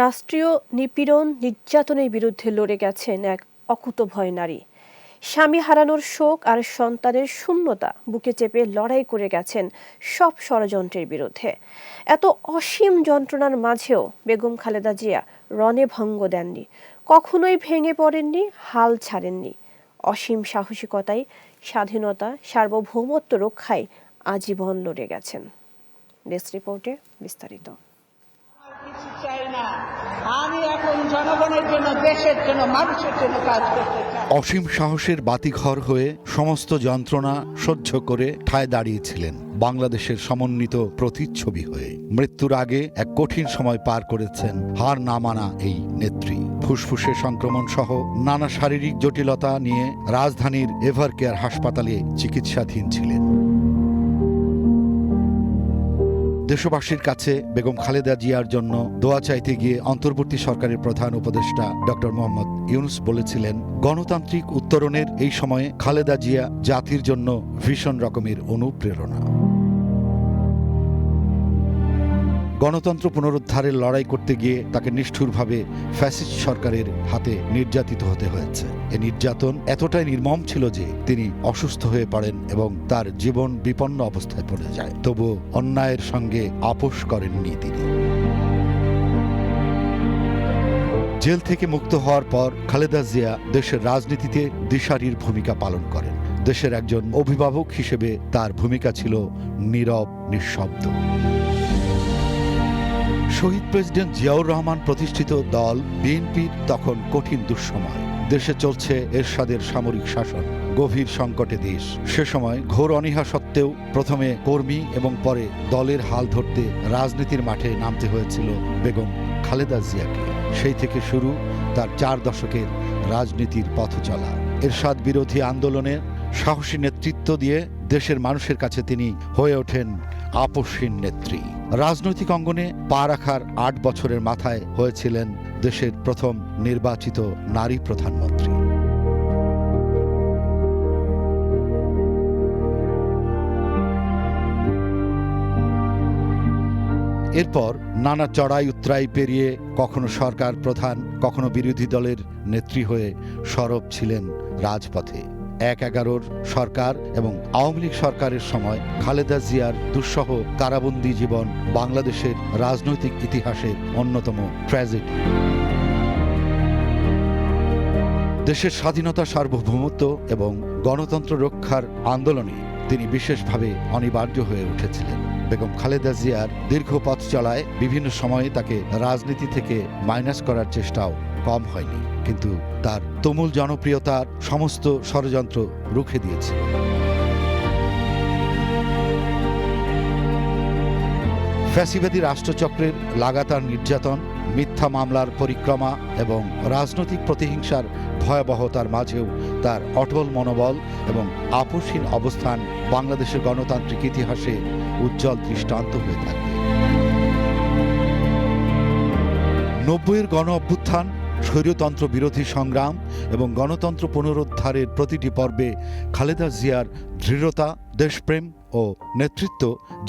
রাষ্ট্রীয় নিপীড়ন নির্যাতনের বিরুদ্ধে লড়ে গেছেন এক অকুতোভয় নারী। স্বামী হারানোর শোক আর সন্তানের শূন্যতা বুকে চেপে লড়াই করে গেছেন সব ষড়যন্ত্রের বিরুদ্ধে। এত অসীম যন্ত্রণার মাঝেও বেগম খালেদা জিয়া রণে ভঙ্গ দেননি, কখনোই ভেঙে পড়েননি, হাল ছাড়েননি। অসীম সাহসিকতায় স্বাধীনতা সার্বভৌমত্ব রক্ষায় আজীবন লড়ে গেছেন। ডেস্ক রিপোর্টে বিস্তারিত। আমি এখন জনগণের জন্য, দেশের জন্য, মানুষের জন্য কাজ করতে চাই। অসীম সাহসের বাতিঘর হয়ে সমস্ত যন্ত্রণা সহ্য করে ঠায় দাঁড়িয়েছিলেন বাংলাদেশের সমন্বিত প্রতিচ্ছবি হয়ে। মৃত্যুর আগে এক কঠিন সময় পার করেছেন হার না মানা এই নেত্রী। ফুসফুসে সংক্রমণ সহ নানা শারীরিক জটিলতা নিয়ে রাজধানীর এভারকেয়ার হাসপাতালে চিকিৎসাধীন ছিলেন। দেশবাসীর কাছে বেগম খালেদা জিয়ার জন্য দোয়া চাইতে গিয়ে অন্তর্বর্তী সরকারের প্রধান উপদেষ্টা ডক্টর মোহাম্মদ ইউনূস বলেছিলেন, গণতান্ত্রিক উত্তরণের এই সময়ে খালেদা জিয়া জাতির জন্য ভীষণ রকমের অনুপ্রেরণা। গণতন্ত্র পুনরুদ্ধারের লড়াই করতে গিয়ে তাকে নিষ্ঠুরভাবে ফ্যাসিস্ট সরকারের হাতে নির্যাতিত হতে হয়েছে। এ নির্যাতন এতটাই নির্মম ছিল যে তিনি অসুস্থ হয়ে পড়েন এবং তার জীবন বিপন্ন অবস্থায় পড়ে যায়। তবু অন্যায়ের সঙ্গে আপোষ করেননি তিনি। জেল থেকে মুক্ত হওয়ার পর খালেদা জিয়া দেশের রাজনীতিতে দিশারির ভূমিকা পালন করেন। দেশের একজন অভিভাবক হিসেবে তার ভূমিকা ছিল নীরব, নিঃশব্দ। শহীদ প্রেসিডেন্ট জিয়াউর রহমান প্রতিষ্ঠিত দল বিএনপির তখন কঠিন দুঃসময়। দেশে চলছে এরশাদের সামরিক শাসন, গভীর সংকটে দেশ। সে সময় ঘোর অনীহা সত্ত্বেও প্রথমে কর্মী এবং পরে দলের হাল ধরতে রাজনীতির মাঠে নামতে হয়েছিল বেগম খালেদা জিয়াকে। সেই থেকে শুরু তার 4 দশকের রাজনীতির পথ চলা। এরশাদ বিরোধী আন্দোলনে সাহসী নেতৃত্ব দিয়ে দেশের মানুষের কাছে তিনি হয়ে ওঠেন আপোষহীন নেত্রী। রাজনৈতিক অঙ্গনে পা রাখার 8 বছরের মাথায় হয়েছিলেন দেশের প্রথম নির্বাচিত নারী প্রধানমন্ত্রী। এরপর নানা চড়াই উতরাই পেরিয়ে কখনো সরকার প্রধান, কখনো বিরোধী দলের নেত্রী হয়ে সরব ছিলেন রাজপথে। ১/১১ সরকার এবং আওয়ামী লীগ সরকারের সময় খালেদা জিয়ার দুঃসহ কারাবন্দী জীবন বাংলাদেশের রাজনৈতিক ইতিহাসের অন্যতম ট্র্যাজেডি। দেশের স্বাধীনতা, সার্বভৌমত্ব এবং গণতন্ত্র রক্ষার আন্দোলনে তিনি বিশেষভাবে অনিবার্য হয়ে উঠেছিলেন। বেগম খালেদা জিয়ার দীর্ঘ পথ চলায় বিভিন্ন সময়ে তাকে রাজনীতি থেকে মাইনাস করার চেষ্টাও কম হয়নি, কিন্তু তার তুমুল জনপ্রিয়তার সমস্ত ষড়যন্ত্র রুখে দিয়েছে। ফ্যাসিবাদী রাষ্ট্রচক্রের লাগাতার নির্যাতন, মিথ্যা মামলার পরিক্রমা এবং রাজনৈতিক প্রতিহিংসার ভয়াবহতার মাঝেও তার অটল মনোবল এবং আপোষহীন অবস্থান বাংলাদেশের গণতান্ত্রিক ইতিহাসে উজ্জ্বল দৃষ্টান্ত হয়ে থাকবে। 90-এর গণ অভ্যুত্থান, স্বৈরতন্ত্র বিরোধী সংগ্রাম এবং গণতন্ত্র পুনরুদ্ধারের প্রতিটি পর্বে খালেদা জিয়ার দৃঢ়তা, দেশপ্রেম ও নেতৃত্ব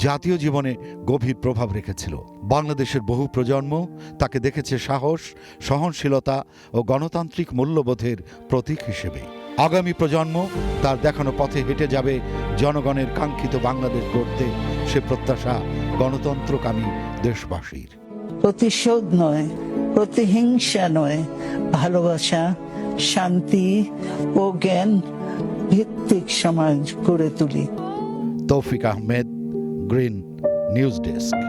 জাতীয় জীবনে গভীর প্রভাব রেখেছিল। বাংলাদেশের বহু প্রজন্ম তাকে দেখেছে সাহস, সহনশীলতা ও গণতান্ত্রিক মূল্যবোধের প্রতীক হিসেবে। আগামী প্রজন্ম তার দেখানো পথে হেঁটে যাবে জনগণের কাঙ্ক্ষিত বাংলাদেশ গড়তে। সে প্রত্যাশা গণতন্ত্রকামী দেশবাসীর। প্রতিশোধ নয়, প্রতিহিংসা নয়, ভালোবাসা, শান্তি ও জ্ঞান ভিত্তিক সমাজ গড়ে তুলি। তৌফিক আহমেদ, গ্রিন নিউজ ডেস্ক।